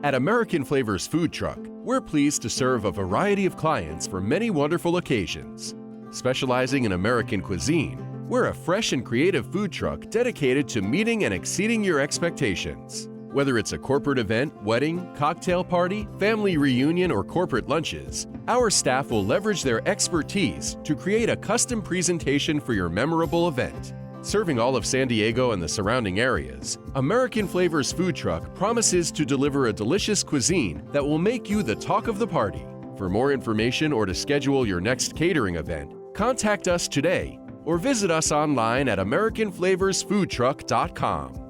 At American Flavors Food Truck, we're pleased to serve a variety of clients for many wonderful occasions. Specializing in American cuisine, we're a fresh and creative food truck dedicated to meeting and exceeding your expectations. Whether it's a corporate event, wedding, cocktail party, family reunion, or corporate lunches, our staff will leverage their expertise to create a custom presentation for your memorable event. Serving all of San Diego and the surrounding areas, American Flavors Food Truck promises to deliver a delicious cuisine that will make you the talk of the party. For more information or to schedule your next catering event, contact us today or visit us online at AmericanFlavorsFoodTruck.com.